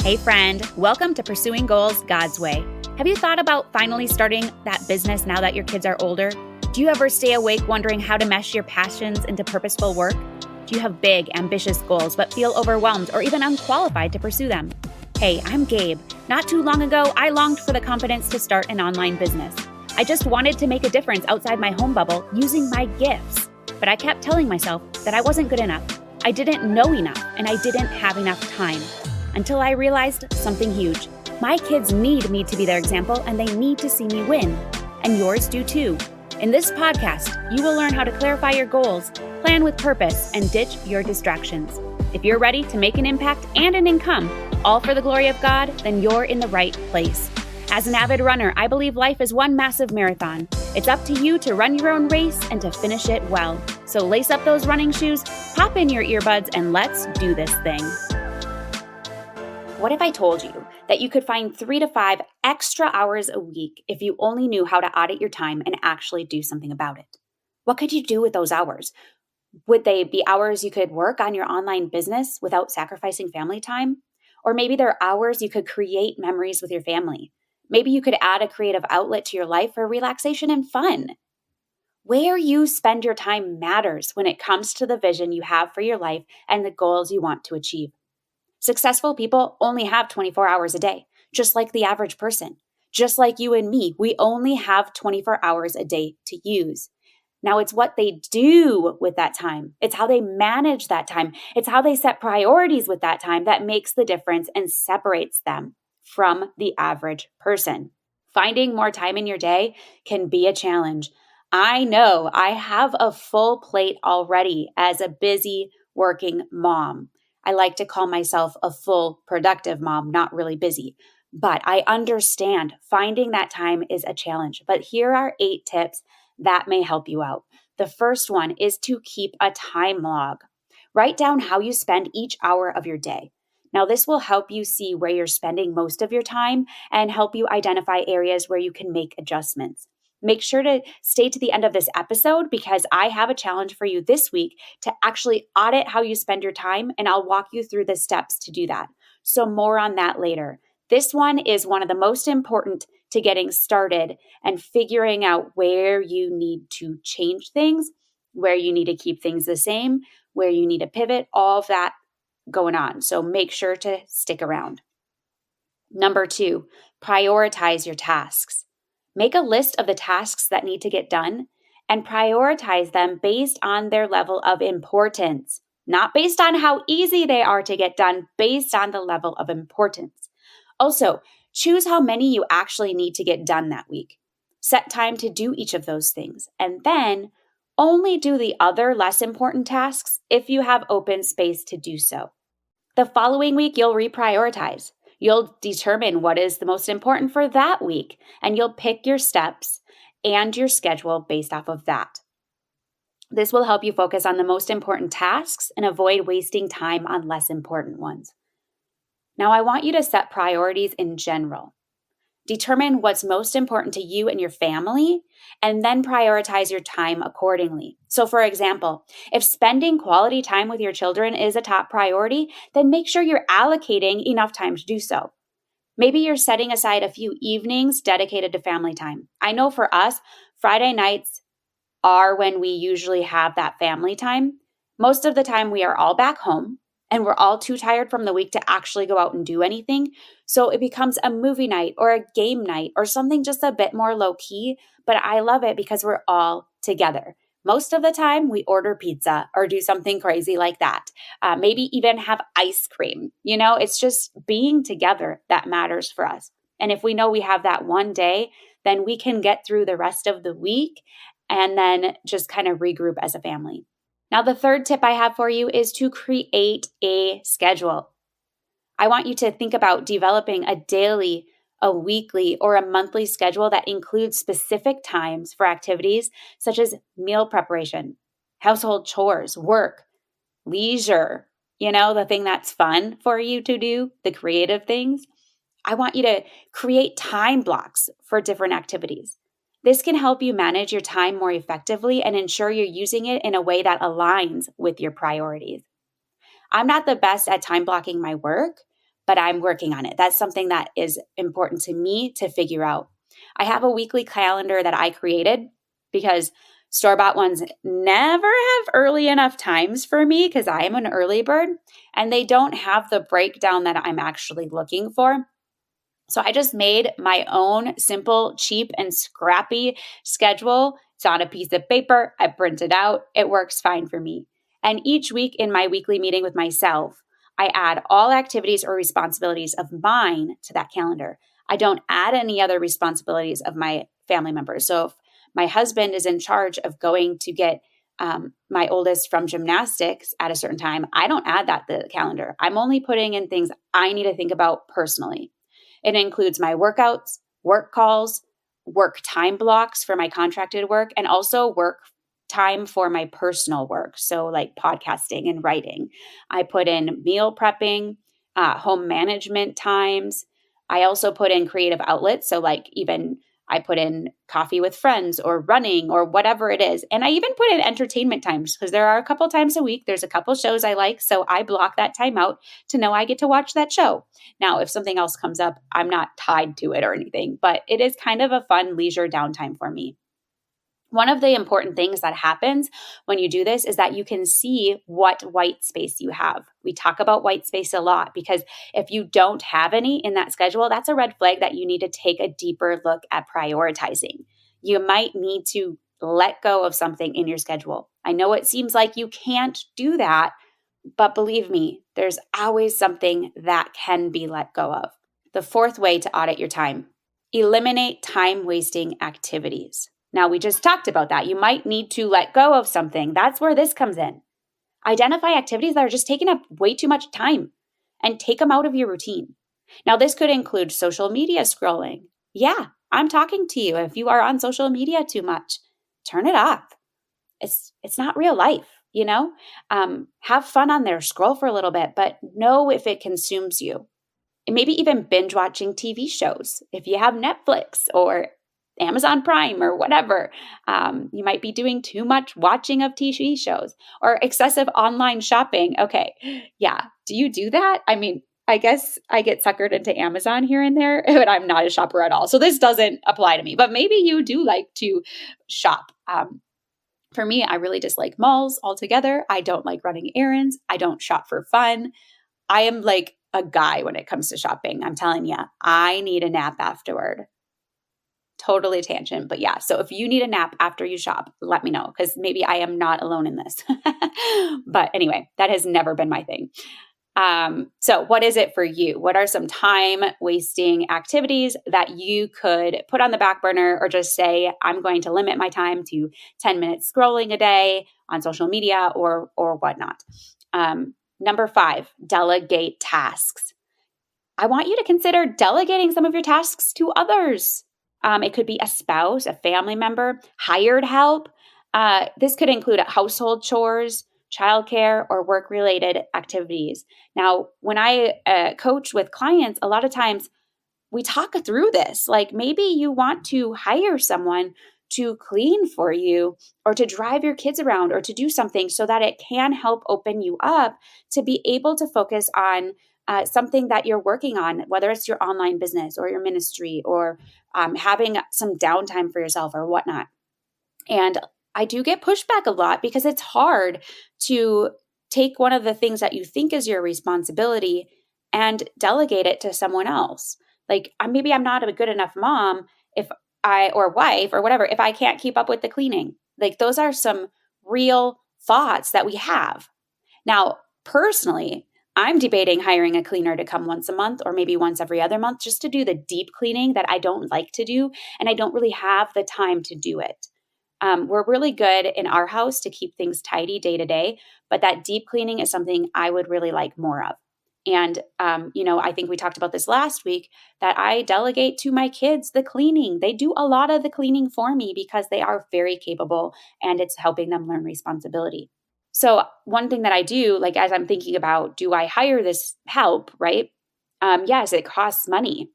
Hey friend, welcome to Pursuing Goals God's Way. Have you thought about finally starting that business now that your kids are older? Do you ever stay awake wondering how to mesh your passions into purposeful work? Do you have big, ambitious goals but feel overwhelmed or even unqualified to pursue them? Hey, I'm Gabe. Not too long ago, I longed for the confidence to start an online business. I just wanted to make a difference outside my home bubble using my gifts. But I kept telling myself that I wasn't good enough. I didn't know enough, and I didn't have enough time. Until I realized something huge. My kids need me to be their example, and they need to see me win. And yours do too. In this podcast, you will learn how to clarify your goals, plan with purpose, and ditch your distractions. If you're ready to make an impact and an income, all for the glory of God, then you're in the right place. As an avid runner, I believe life is one massive marathon. It's up to you to run your own race and to finish it well. So lace up those running shoes, pop in your earbuds, and let's do this thing. What if I told you that you could find 3 to 5 extra hours a week if you only knew how to audit your time and actually do something about it? What could you do with those hours? Would they be hours you could work on your online business without sacrificing family time? Or maybe they're hours you could create memories with your family. Maybe you could add a creative outlet to your life for relaxation and fun. Where you spend your time matters when it comes to the vision you have for your life and the goals you want to achieve. Successful people only have 24 hours a day, just like the average person. Just like you and me, we only have 24 hours a day to use. Now, it's what they do with that time. It's how they manage that time. It's how they set priorities with that time that makes the difference and separates them from the average person. Finding more time in your day can be a challenge. I know I have a full plate already as a busy working mom. I like to call myself a full productive mom, not really busy. But I understand finding that time is a challenge. But here are 8 tips that may help you out. The first one is to keep a time log. Write down how you spend each hour of your day. Now, this will help you see where you're spending most of your time and help you identify areas where you can make adjustments. Make sure to stay to the end of this episode because I have a challenge for you this week to actually audit how you spend your time, and I'll walk you through the steps to do that. So more on that later. This one is one of the most important to getting started and figuring out where you need to change things, where you need to keep things the same, where you need to pivot, all of that going on. So make sure to stick around. Number 2, prioritize your tasks. Make a list of the tasks that need to get done and prioritize them based on their level of importance, not based on how easy they are to get done, based on the level of importance. Also, choose how many you actually need to get done that week. Set time to do each of those things, and then only do the other less important tasks if you have open space to do so. The following week, you'll reprioritize. You'll determine what is the most important for that week, and you'll pick your steps and your schedule based off of that. This will help you focus on the most important tasks and avoid wasting time on less important ones. Now, I want you to set priorities in general. Determine what's most important to you and your family, and then prioritize your time accordingly. So, for example, if spending quality time with your children is a top priority, then make sure you're allocating enough time to do so. Maybe you're setting aside a few evenings dedicated to family time. I know for us, Friday nights are when we usually have that family time. Most of the time, we are all back home. And we're all too tired from the week to actually go out and do anything. So it becomes a movie night or a game night or something just a bit more low key. But I love it because we're all together. Most of the time we order pizza or do something crazy like that. Maybe even have ice cream. It's just being together that matters for us. And if we know we have that one day, then we can get through the rest of the week and then just kind of regroup as a family. Now, the third tip I have for you is to create a schedule. I want you to think about developing a daily, a weekly, or a monthly schedule that includes specific times for activities such as meal preparation, household chores, work, leisure, the thing that's fun for you to do, the creative things. I want you to create time blocks for different activities. This can help you manage your time more effectively and ensure you're using it in a way that aligns with your priorities. I'm not the best at time blocking my work, but I'm working on it. That's something that is important to me to figure out. I have a weekly calendar that I created because store-bought ones never have early enough times for me because I am an early bird, and they don't have the breakdown that I'm actually looking for. So I just made my own simple, cheap, and scrappy schedule. It's on a piece of paper. I print it out. It works fine for me. And each week in my weekly meeting with myself, I add all activities or responsibilities of mine to that calendar. I don't add any other responsibilities of my family members. So if my husband is in charge of going to get my oldest from gymnastics at a certain time, I don't add that to the calendar. I'm only putting in things I need to think about personally. It includes my workouts, work calls, work time blocks for my contracted work, and also work time for my personal work. So like podcasting and writing. I put in meal prepping, home management times. I also put in creative outlets. So like even I put in coffee with friends or running or whatever it is. And I even put in entertainment times because there are a couple times a week. There's a couple shows I like. So I block that time out to know I get to watch that show. Now, if something else comes up, I'm not tied to it or anything, but it is kind of a fun leisure downtime for me. One of the important things that happens when you do this is that you can see what white space you have. We talk about white space a lot because if you don't have any in that schedule, that's a red flag that you need to take a deeper look at prioritizing. You might need to let go of something in your schedule. I know it seems like you can't do that, but believe me, there's always something that can be let go of. The fourth way to audit your time: eliminate time-wasting activities. Now, we just talked about that. You might need to let go of something. That's where this comes in. Identify activities that are just taking up way too much time and take them out of your routine. Now, this could include social media scrolling. Yeah, I'm talking to you. If you are on social media too much, turn it off. It's not real life, you know? Have fun on there, scroll for a little bit, but know if it consumes you. And maybe even binge watching TV shows. If you have Netflix or Amazon Prime or whatever, you might be doing too much watching of TV shows or excessive online shopping. Okay, yeah. Do you do that? I mean, I guess I get suckered into Amazon here and there, but I'm not a shopper at all. So this doesn't apply to me, but maybe you do like to shop. For me, I really dislike malls altogether. I don't like running errands. I don't shop for fun. I am like a guy when it comes to shopping. I'm telling you, I need a nap afterward. Totally tangent, but yeah. So if you need a nap after you shop, let me know because maybe I am not alone in this. But anyway, that has never been my thing. So what is it for you? What are some time wasting activities that you could put on the back burner or just say, I'm going to limit my time to 10 minutes scrolling a day on social media or whatnot? Number 5, delegate tasks. I want you to consider delegating some of your tasks to others. It could be a spouse, a family member, hired help. This could include household chores, childcare, or work-related activities. Now, when I coach with clients, a lot of times we talk through this. Like maybe you want to hire someone to clean for you or to drive your kids around or to do something so that it can help open you up to be able to focus on something that you're working on, whether it's your online business or your ministry or having some downtime for yourself or whatnot. And I do get pushback a lot because it's hard to take one of the things that you think is your responsibility and delegate it to someone else. Like maybe I'm not a good enough mom or wife or whatever, if I can't keep up with the cleaning. Like those are some real thoughts that we have. Now, personally, I'm debating hiring a cleaner to come once a month or maybe once every other month just to do the deep cleaning that I don't like to do. And I don't really have the time to do it. We're really good in our house to keep things tidy day to day, but that deep cleaning is something I would really like more of. And, I think we talked about this last week that I delegate to my kids the cleaning. They do a lot of the cleaning for me because they are very capable and it's helping them learn responsibility. So one thing that I do, like as I'm thinking about, do I hire this help, right? Yes, it costs money,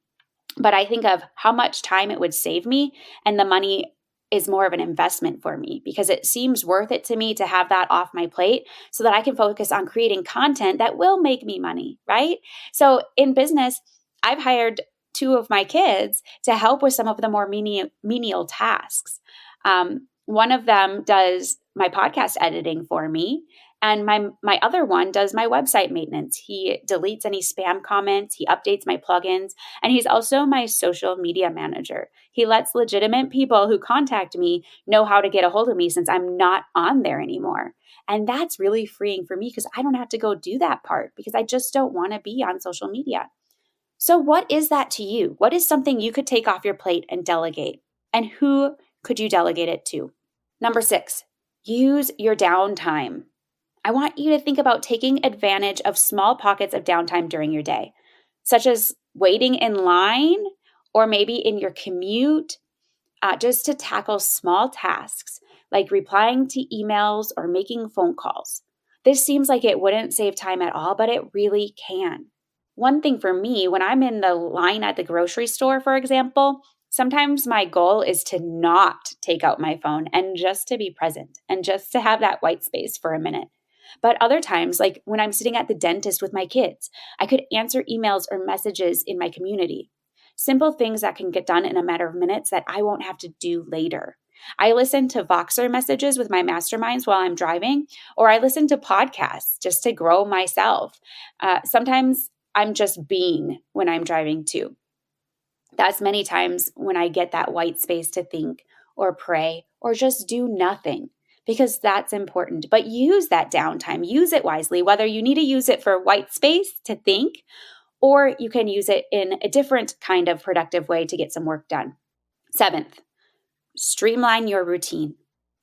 but I think of how much time it would save me and the money is more of an investment for me because it seems worth it to me to have that off my plate so that I can focus on creating content that will make me money, right? So in business, I've hired two of my kids to help with some of the more menial tasks. One of them does my podcast editing for me, and my other one does my website maintenance. He deletes any spam comments, he updates my plugins, and he's also my social media manager. He lets legitimate people who contact me know how to get a hold of me since I'm not on there anymore. And that's really freeing for me because I don't have to go do that part because I just don't want to be on social media. So, what is that to you? What is something you could take off your plate and delegate? And who could you delegate it to? Number 6, use your downtime. I want you to think about taking advantage of small pockets of downtime during your day, such as waiting in line or maybe in your commute, just to tackle small tasks like replying to emails or making phone calls. This seems like it wouldn't save time at all, but it really can. One thing for me, when I'm in the line at the grocery store, for example, sometimes my goal is to not take out my phone and just to be present and just to have that white space for a minute. But other times, like when I'm sitting at the dentist with my kids, I could answer emails or messages in my community. Simple things that can get done in a matter of minutes that I won't have to do later. I listen to Voxer messages with my masterminds while I'm driving, or I listen to podcasts just to grow myself. Sometimes I'm just being when I'm driving too. That's many times when I get that white space to think or pray or just do nothing because that's important. But use that downtime, use it wisely, whether you need to use it for white space to think or you can use it in a different kind of productive way to get some work done. 7th, streamline your routine.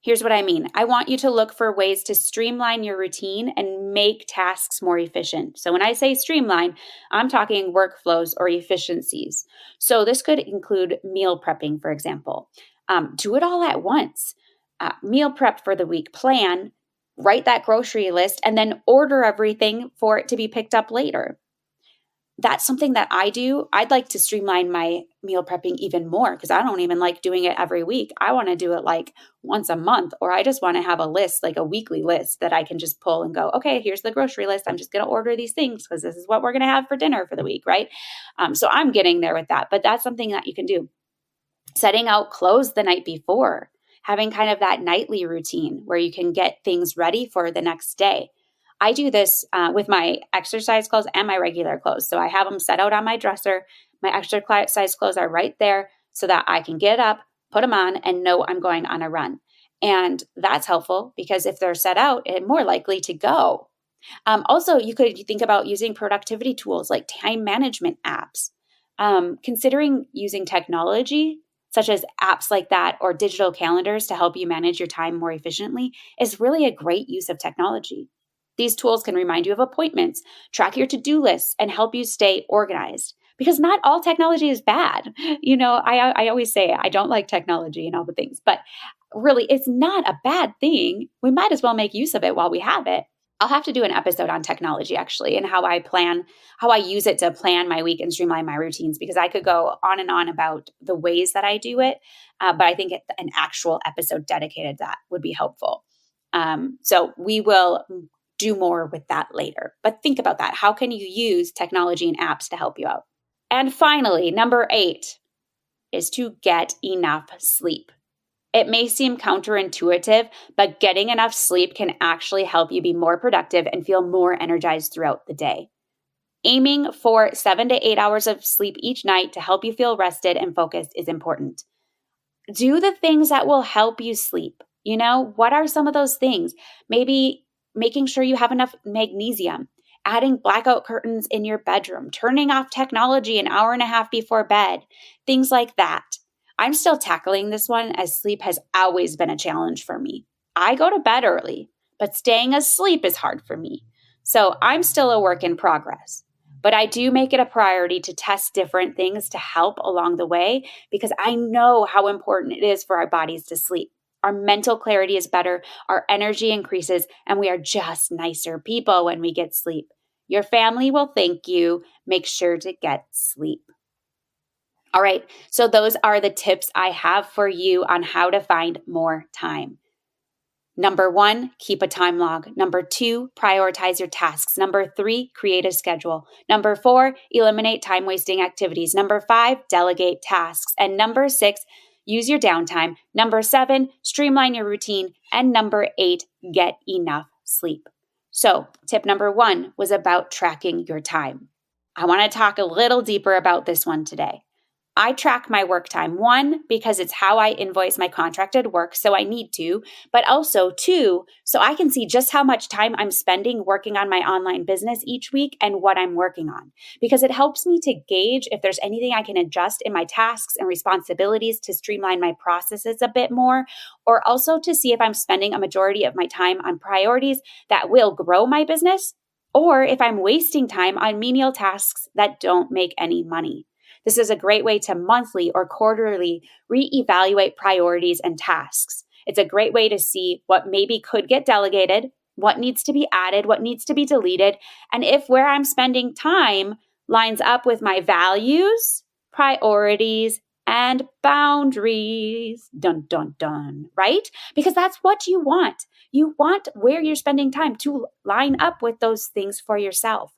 Here's what I mean. I want you to look for ways to streamline your routine and make tasks more efficient. So when I say streamline, I'm talking workflows or efficiencies. So this could include meal prepping, for example. Do it all at once. Meal prep for the week, plan, write that grocery list, and then order everything for it to be picked up later. That's something that I do. I'd like to streamline my meal prepping even more because I don't even like doing it every week. I want to do it like once a month, or I just want to have a list, like a weekly list that I can just pull and go, okay, here's the grocery list. I'm just going to order these things because this is what we're going to have for dinner for the week, right? So I'm getting there with that, but that's something that you can do. Setting out clothes the night before, having kind of that nightly routine where you can get things ready for the next day. I do this with my exercise clothes and my regular clothes. So I have them set out on my dresser. My exercise clothes are right there so that I can get up, put them on, and know I'm going on a run. And that's helpful because if they're set out, it's more likely to go. Also, you could think about using productivity tools like time management apps. Considering using technology, such as apps like that or digital calendars to help you manage your time more efficiently, is really a great use of technology. These tools can remind you of appointments, track your to-do lists, and help you stay organized. Because not all technology is bad. You know, I always say I don't like technology and all the things, but really it's not a bad thing. We might as well make use of it while we have it. I'll have to do an episode on technology actually and how I use it to plan my week and streamline my routines because I could go on and on about the ways that I do it. But I think an actual episode dedicated to that would be helpful. So we will do more with that later. But think about that. How can you use technology and apps to help you out? And finally, number 8 is to get enough sleep. It may seem counterintuitive, but getting enough sleep can actually help you be more productive and feel more energized throughout the day. Aiming for 7 to 8 hours of sleep each night to help you feel rested and focused is important. Do the things that will help you sleep. You know, what are some of those things? Maybe making sure you have enough magnesium, adding blackout curtains in your bedroom, turning off technology an hour and a half before bed, things like that. I'm still tackling this one as sleep has always been a challenge for me. I go to bed early, but staying asleep is hard for me. So I'm still a work in progress. But I do make it a priority to test different things to help along the way because I know how important it is for our bodies to sleep. Our mental clarity is better, our energy increases, and we are just nicer people when we get sleep. Your family will thank you. Make sure to get sleep. All right, so those are the tips I have for you on how to find more time. Number 1, keep a time log. Number 2, prioritize your tasks. Number 3, create a schedule. Number 4, eliminate time-wasting activities. Number 5, delegate tasks. And number 6, use your downtime. Number 7, streamline your routine. And number 8, get enough sleep. So, tip number 1 was about tracking your time. I want to talk a little deeper about this one today. I track my work time. 1, because it's how I invoice my contracted work, so I need to, but also 2, so I can see just how much time I'm spending working on my online business each week and what I'm working on, because it helps me to gauge if there's anything I can adjust in my tasks and responsibilities to streamline my processes a bit more, or also to see if I'm spending a majority of my time on priorities that will grow my business, or if I'm wasting time on menial tasks that don't make any money. This is a great way to monthly or quarterly reevaluate priorities and tasks. It's a great way to see what maybe could get delegated, what needs to be added, what needs to be deleted, and if where I'm spending time lines up with my values, priorities, and boundaries. Dun, dun, dun, right? Because that's what you want. You want where you're spending time to line up with those things for yourself.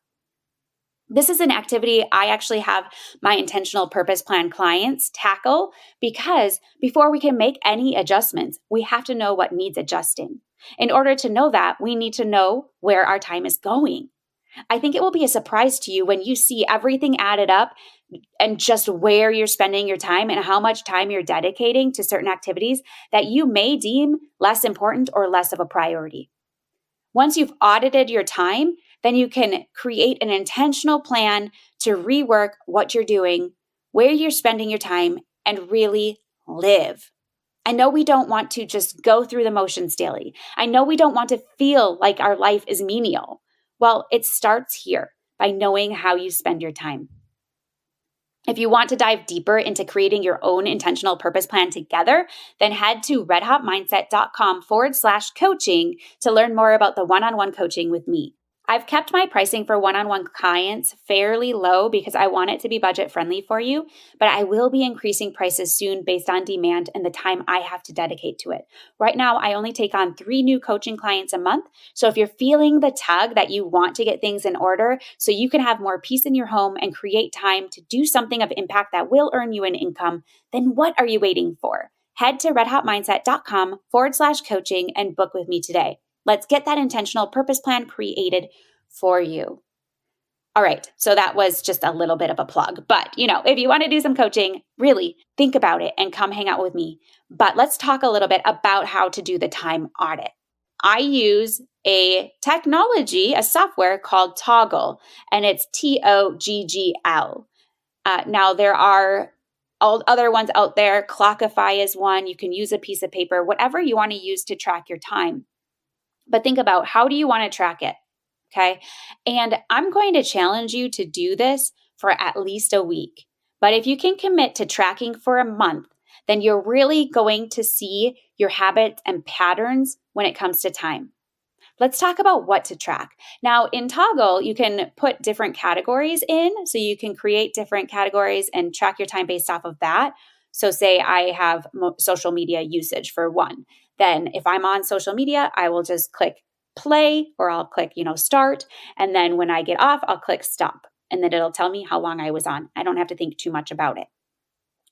This is an activity I actually have my intentional purpose plan clients tackle, because before we can make any adjustments, we have to know what needs adjusting. In order to know that, we need to know where our time is going. I think it will be a surprise to you when you see everything added up and just where you're spending your time and how much time you're dedicating to certain activities that you may deem less important or less of a priority. Once you've audited your time, then you can create an intentional plan to rework what you're doing, where you're spending your time, and really live. I know we don't want to just go through the motions daily. I know we don't want to feel like our life is menial. Well, it starts here by knowing how you spend your time. If you want to dive deeper into creating your own intentional purpose plan together, then head to redhotmindset.com/coaching to learn more about the one-on-one coaching with me. I've kept my pricing for one-on-one clients fairly low because I want it to be budget friendly for you, but I will be increasing prices soon based on demand and the time I have to dedicate to it. Right now, I only take on 3 new coaching clients a month. So if you're feeling the tug that you want to get things in order so you can have more peace in your home and create time to do something of impact that will earn you an income, then what are you waiting for? Head to redhotmindset.com/coaching and book with me today. Let's get that intentional purpose plan created for you. All right, so that was just a little bit of a plug. But, if you want to do some coaching, really think about it and come hang out with me. But let's talk a little bit about how to do the time audit. I use a software called Toggle, and it's Toggl. Now, there are all other ones out there. Clockify is one. You can use a piece of paper, whatever you want to use to track your time. But think about, how do you want to track it? Okay. And I'm going to challenge you to do this for at least a week. But if you can commit to tracking for a month, then you're really going to see your habits and patterns when it comes to time. Let's talk about what to track. Now, in Toggle, you can put different categories in. So you can create different categories and track your time based off of that. So say I have social media usage for one. Then if I'm on social media, I will just click play, or I'll click, start. And then when I get off, I'll click stop. And then it'll tell me how long I was on. I don't have to think too much about it.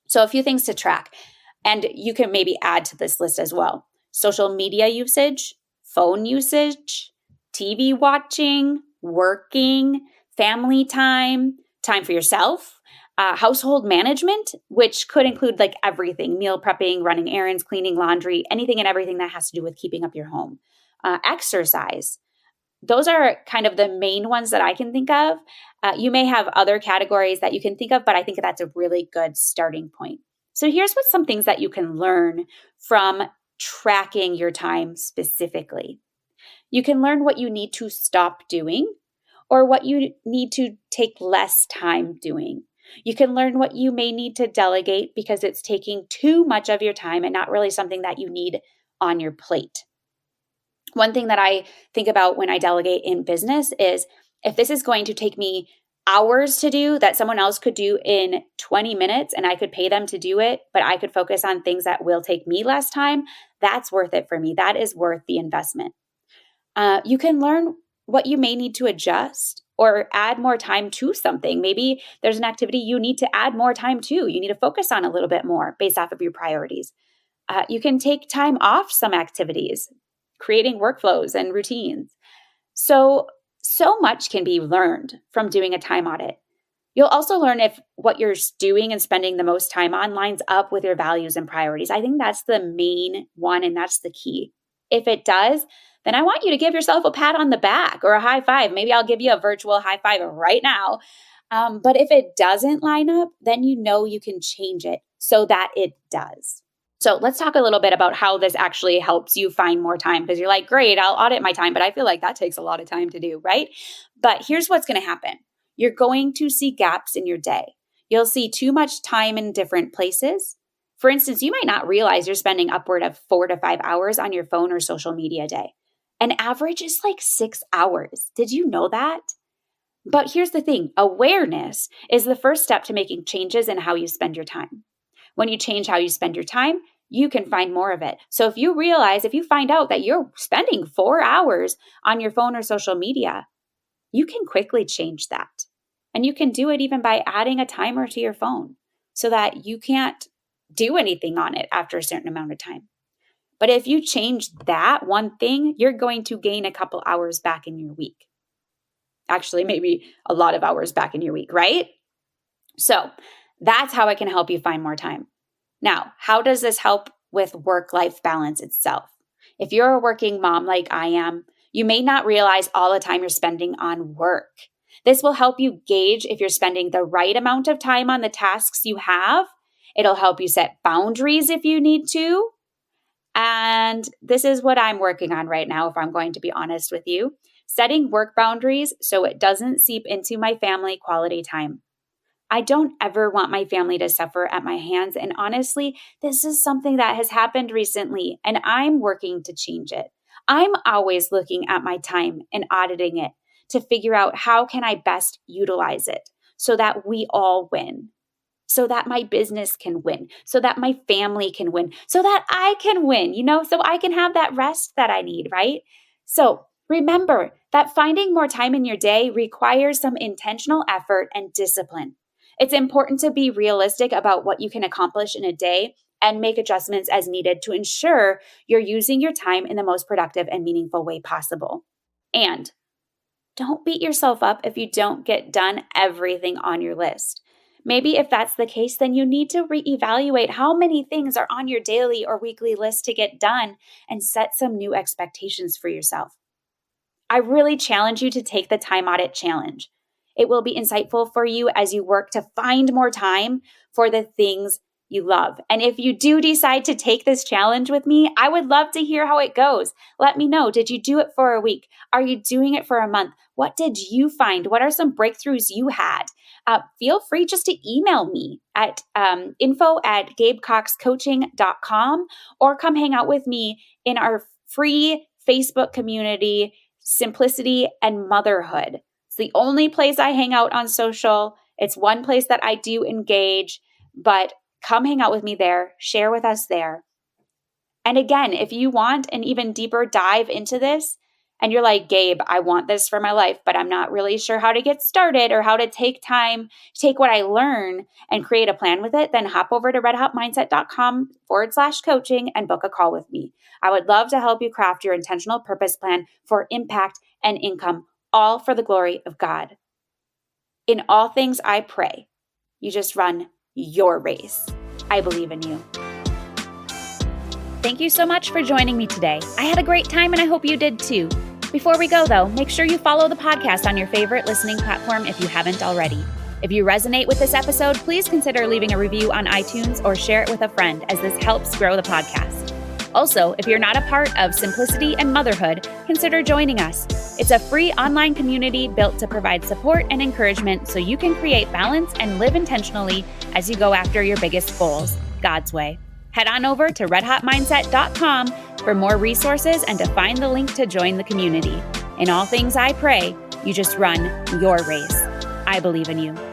So a few things to track. And you can maybe add to this list as well. Social media usage, phone usage, TV watching, working, family time, time for yourself, household management, which could include like everything: meal prepping, running errands, cleaning, laundry, anything and everything that has to do with keeping up your home. Exercise. Those are kind of the main ones that I can think of. You may have other categories that you can think of, but I think that's a really good starting point. So here's some things that you can learn from tracking your time specifically. You can learn what you need to stop doing or what you need to take less time doing. You can learn what you may need to delegate because it's taking too much of your time and not really something that you need on your plate. One thing that I think about when I delegate in business is, if this is going to take me hours to do that someone else could do in 20 minutes and I could pay them to do it, but I could focus on things that will take me less time, that's worth it for me. That is worth the investment. You can learn what you may need to adjust or add more time to something. Maybe there's an activity you need to add more time to. You need to focus on a little bit more based off of your priorities. You can take time off some activities, creating workflows and routines. So much can be learned from doing a time audit. You'll also learn if what you're doing and spending the most time on lines up with your values and priorities. I think that's the main one, and that's the key. If it does, then I want you to give yourself a pat on the back or a high five. Maybe I'll give you a virtual high five right now. But if it doesn't line up, then you know you can change it so that it does. So let's talk a little bit about how this actually helps you find more time, because you're like, great, I'll audit my time, but I feel like that takes a lot of time to do, right? But here's what's going to happen. You're going to see gaps in your day. You'll see too much time in different places. For instance, you might not realize you're spending upward of 4 to 5 hours on your phone or social media a day. An average is like 6 hours. Did you know that? But here's the thing. Awareness is the first step to making changes in how you spend your time. When you change how you spend your time, you can find more of it. So if you find out that you're spending 4 hours on your phone or social media, you can quickly change that. And you can do it even by adding a timer to your phone so that you can't do anything on it after a certain amount of time. But if you change that one thing, you're going to gain a couple hours back in your week. Actually, maybe a lot of hours back in your week, right? So that's how it can help you find more time. Now, how does this help with work-life balance itself? If you're a working mom like I am, you may not realize all the time you're spending on work. This will help you gauge if you're spending the right amount of time on the tasks you have. It'll help you set boundaries if you need to. And this is what I'm working on right now, if I'm going to be honest with you. Setting work boundaries so it doesn't seep into my family quality time. I don't ever want my family to suffer at my hands. And honestly, this is something that has happened recently, and I'm working to change it. I'm always looking at my time and auditing it to figure out how can I best utilize it so that we all win, so that my business can win, so that my family can win, so that I can win, so I can have that rest that I need, right? So remember that finding more time in your day requires some intentional effort and discipline. It's important to be realistic about what you can accomplish in a day and make adjustments as needed to ensure you're using your time in the most productive and meaningful way possible. And don't beat yourself up if you don't get done everything on your list. Maybe if that's the case, then you need to reevaluate how many things are on your daily or weekly list to get done and set some new expectations for yourself. I really challenge you to take the time audit challenge. It will be insightful for you as you work to find more time for the things you love. And if you do decide to take this challenge with me, I would love to hear how it goes. Let me know. Did you do it for a week? Are you doing it for a month? What did you find? What are some breakthroughs you had? Feel free just to email me at info@gabecoxcoaching.com or come hang out with me in our free Facebook community, Simplicity and Motherhood. It's the only place I hang out on social. It's one place that I do engage, but come hang out with me there, share with us there. And again, if you want an even deeper dive into this, and you're like, Gabe, I want this for my life, but I'm not really sure how to get started or how to take what I learn and create a plan with it, then hop over to redhotmindset.com/coaching and book a call with me. I would love to help you craft your intentional purpose plan for impact and income, all for the glory of God. In all things, I pray you just run your race. I believe in you. Thank you so much for joining me today. I had a great time and I hope you did too. Before we go though, make sure you follow the podcast on your favorite listening platform if you haven't already. If you resonate with this episode, please consider leaving a review on iTunes or share it with a friend, as this helps grow the podcast. Also, if you're not a part of Simplicity and Motherhood, consider joining us. It's a free online community built to provide support and encouragement so you can create balance and live intentionally as you go after your biggest goals, God's way. Head on over to redhotmindset.com for more resources and to find the link to join the community. In all things I pray, you just run your race. I believe in you.